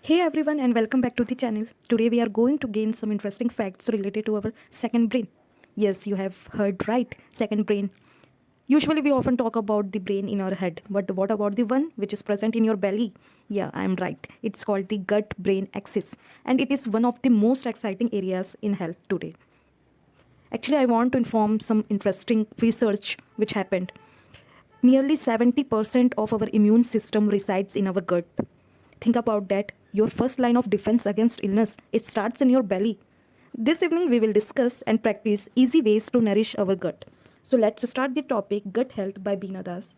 Hey everyone, and welcome back to the channel. Today we are going to gain some interesting facts related to our second brain. Yes, you have heard right, second brain. Usually we often talk about the brain in our head, but what about the one which is present in your belly? Yeah, I am right. It's called the gut brain axis, and it is one of the most exciting areas in health today. Actually, I want to inform some interesting research which happened. Nearly 70% of our immune system resides in our gut. Think about that. Your first line of defense against illness, it starts in your belly. This evening we will discuss and practice easy ways to nourish our gut. So let's start the topic gut health by Beena Das.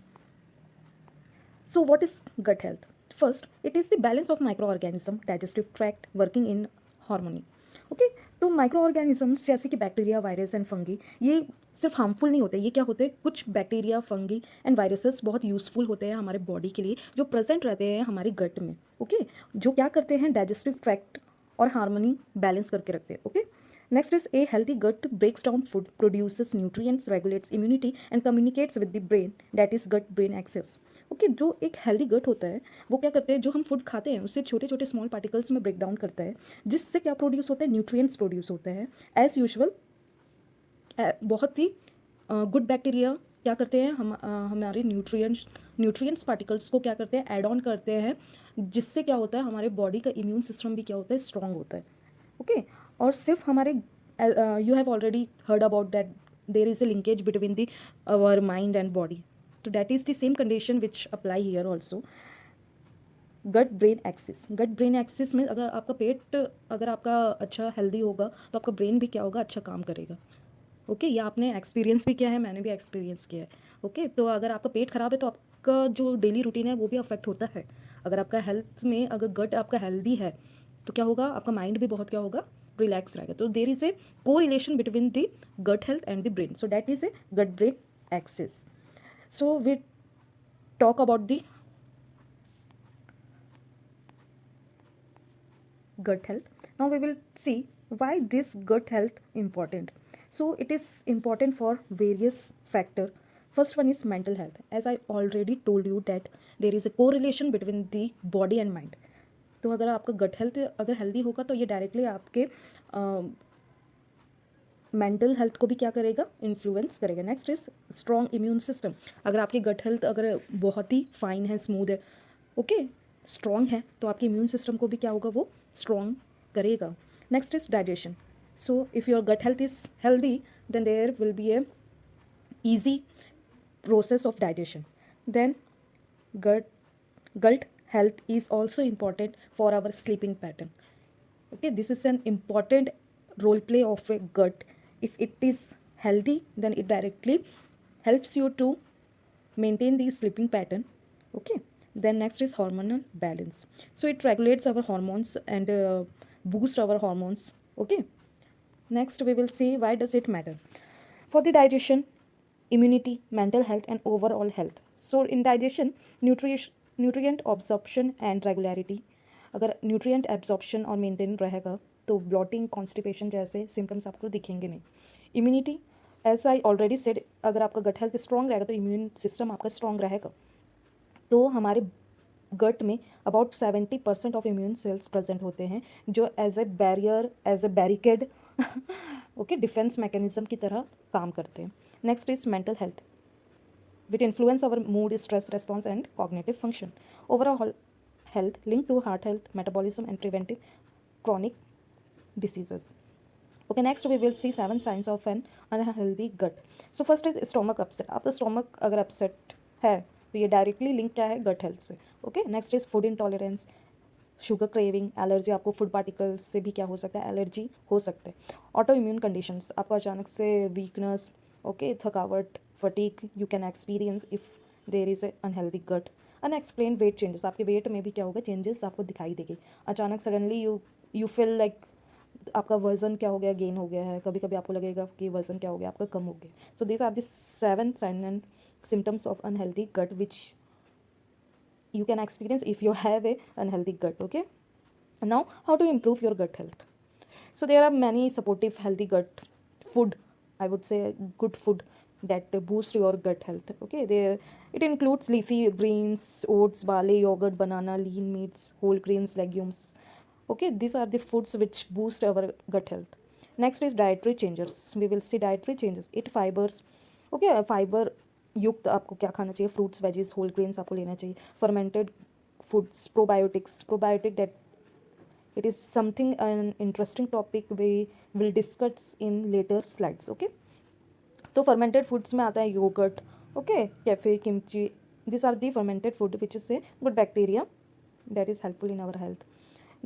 So what is gut health? First, it is the balance of microorganism, digestive tract working in harmony. Okay तो micro organisms जैसे कि bacteria virus and fungi ये सिर्फ harmful नहीं होते, ये क्या होते हैं, कुछ बैक्टीरिया फंगी एंड वायरसेस बहुत यूज़फुल होते हैं हमारे बॉडी के लिए, जो प्रेजेंट रहते हैं हमारे गट में. ओके जो क्या करते हैं, डाइजेस्टिव ट्रैक्ट और हार्मनी बैलेंस करके रखते हैं. Okay next is a healthy gut breaks down food, produces nutrients, regulates immunity and communicates with the brain, that is gut brain axis. Okay जो एक हेल्दी गट होता है वो क्या करते हैं, जो हम फूड खाते हैं उससे छोटे छोटे स्मॉल पार्टिकल्स में ब्रेक डाउन करता है, जिससे क्या प्रोड्यूस होता है, न्यूट्रिएंट्स प्रोड्यूस होते हैं. एज यूजुअल बहुत ही गुड बैक्टीरिया क्या करते हैं, हमारे न्यूट्रिएंट्स पार्टिकल्स को क्या करते हैं, ऐड ऑन करते हैं, जिससे क्या होता है हमारे बॉडी का इम्यून सिस्टम भी क्या होता है, स्ट्रांग होता है. ओके और सिर्फ हमारे you have already heard about that there is a linkage between the our mind and body. तो that is the same condition which apply here also. Gut brain axis में अगर आपका पेट अगर आपका अच्छा हेल्दी होगा तो आपका ब्रेन भी क्या होगा, अच्छा काम करेगा. ओके ये आपने एक्सपीरियंस भी किया है, मैंने भी एक्सपीरियंस किया है. ओके तो अगर आपका पेट खराब है तो आपका जो डेली रूटीन है वो भी अफेक्ट होता है. अगर आपका हेल्थ में अगर गट आपका हेल्दी है तो क्या होगा, आपका माइंड भी बहुत क्या होगा, रिलैक्स रहेगा. तो देर is a correlation between the gut health and the brain. So that is a gut brain axis. So we talk about the gut health. Now we will see why this gut health important. So it is important for various factor. First one is mental health. As I already told you that there is a correlation between the body and mind. तो अगर आपका gut health अगर healthy होगा तो ये directly आपके mental health को भी क्या करेगा, इन्फ्लुएंस करेगा. Next is strong immune system. अगर आपकी गट हेल्थ अगर बहुत ही फाइन है, स्मूथ है, ओके स्ट्रॉन्ग है, तो आपके इम्यून सिस्टम को भी क्या होगा, वो स्ट्रॉन्ग करेगा. Next is digestion. So if your gut health is healthy then there will be a easy process of digestion. Then gut health is also important for our sleeping pattern. Okay this is an important role play of a gut. If it is healthy then it directly helps you to maintain the sleeping pattern. Okay then next is hormonal balance. So it regulates our hormones and boost our hormones. Okay next we will see why does it matter for the digestion, immunity, mental health and overall health. So in digestion, nutrient absorption and regularity. अगर nutrient absorption और maintain रहेगा तो bloating, constipation जैसे symptoms आपको दिखेंगे नहीं. Immunity, as I already said, अगर आपका गट हेल्थ स्ट्रॉन्ग रहेगा तो इम्यून सिस्टम आपका स्ट्रॉन्ग रहेगा. तो हमारे गट में about 70% of immune cells present होते हैं जो as a barrier, as a barricade okay defence mechanism की तरह काम करते हैं. Next is mental health which influence our mood, stress response and cognitive function. Overall health linked to heart health, metabolism and preventive chronic diseases. Okay next we will see 7 signs of an unhealthy gut. So first is stomach upset. आपका stomach अगर upset है तो ये directly link क्या है, gut health से. Okay next is food intolerance, sugar craving, allergy. आपको food particles से भी क्या हो सकता है, एलर्जी हो सकता है. ऑटो इम्यून कंडीशंस, आपको अचानक से वीकनेस, ओके थकावट, fatigue you can experience if there is a unhealthy gut. Unexplain weight changes, आपके वेट में भी क्या होगा, चेंजेस आपको दिखाई देगी. अचानक सडनली यू फील लाइक आपका वज़न क्या हो गया, गेन हो गया है. कभी कभी आपको लगेगा कि वज़न क्या हो गया, आपका कम हो गया. So this are the 7 sign and symptoms of unhealthy gut which you can experience if you have a unhealthy gut. Okay now how to improve your gut health. So there are many supportive healthy gut food, I would say good food that boost your gut health. Okay, there it includes leafy greens, oats, barley, yogurt, banana, lean meats, whole grains, legumes. Okay, these are the foods which boost our gut health. Next is dietary changes. We will see dietary changes. Eat fibers. Okay, fibre युक्त आपको क्या खाना चाहिए? Fruits, veggies, whole grains आपको लेना चाहिए. Fermented foods, probiotic that it is something an interesting topic we will discuss in later slides. Okay, तो fermented foods में आता है yogurt, okay, kefir, kimchi. This are the fermented food which is so good bacteria that is helpful in our health.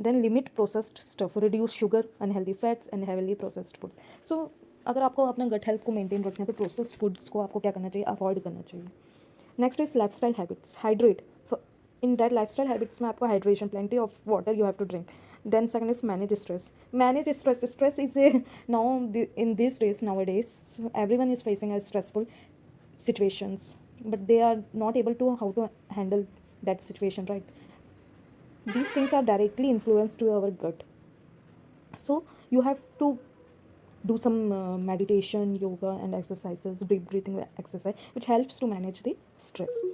Then limit processed stuff, reduce sugar, unhealthy fats and heavily processed food. So अगर आपको अपना gut health को maintain रखना है तो processed foods को आपको क्या करना चाहिए? अवॉइड करना चाहिए. Next is lifestyle habits. Hydrate. In that lifestyle habits में आपको hydration, plenty of water you have to drink. Then second is manage stress. Manage stress. Stress is a now in these days, nowadays everyone is facing a stressful situations, but they are not able to how to handle that situation, right? These things are directly influenced to our gut. So you have to do some meditation, yoga and exercises, deep breathing exercise which helps to manage the stress.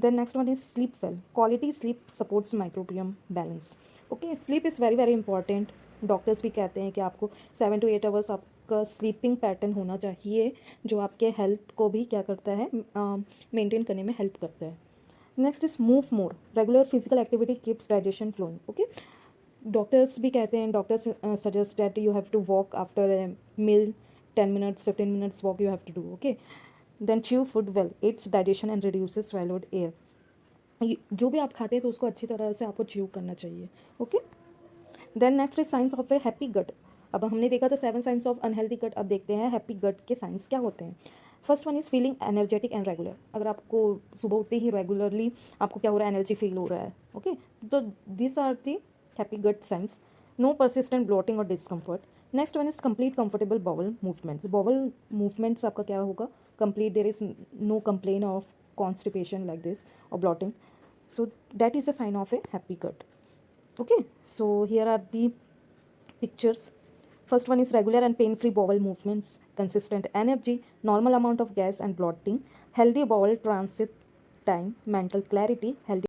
Then next one is sleep well. Quality sleep supports microbiome balance. Okay, sleep is very very important. Doctors भी कहते हैं कि आपको 7 to 8 hours आपका sleeping pattern होना चाहिए, जो आपके हेल्थ को भी क्या करता है, मेंटेन करने में हेल्प करता है. Next is move more. Regular physical activity keeps digestion flowing. Okay, doctors भी कहते हैं, doctors suggest that you have to walk after a meal, 10 minutes 15 minutes walk you have to do. Okay, then chew food well, it's digestion and reduces swallowed air. जो भी आप खाते हैं तो उसको अच्छी तरह से आपको च्यू करना चाहिए. Okay, then next is science of a happy gut. अब हमने देखा था 7 साइंस ऑफ अनहेल्दी गट. अब देखते हैं हैप्पी गट के साइंस क्या होते हैं. First one is feeling energetic and regular. अगर आपको सुबह उठते ही रेगुलरली आपको क्या हो रहा है, एनर्जी फील हो रहा है. ओके, तो this are the happy gut science. No persistent bloating और discomfort. Next one is complete comfortable bowel movements. Bowel movements आपका क्या होगा, complete. There is no complain of constipation like this और bloating. So that is a sign of a happy gut. Okay, so here are the pictures. First one is regular and pain-free bowel movements, consistent energy, normal amount of gas and bloating, healthy bowel transit time, mental clarity, healthy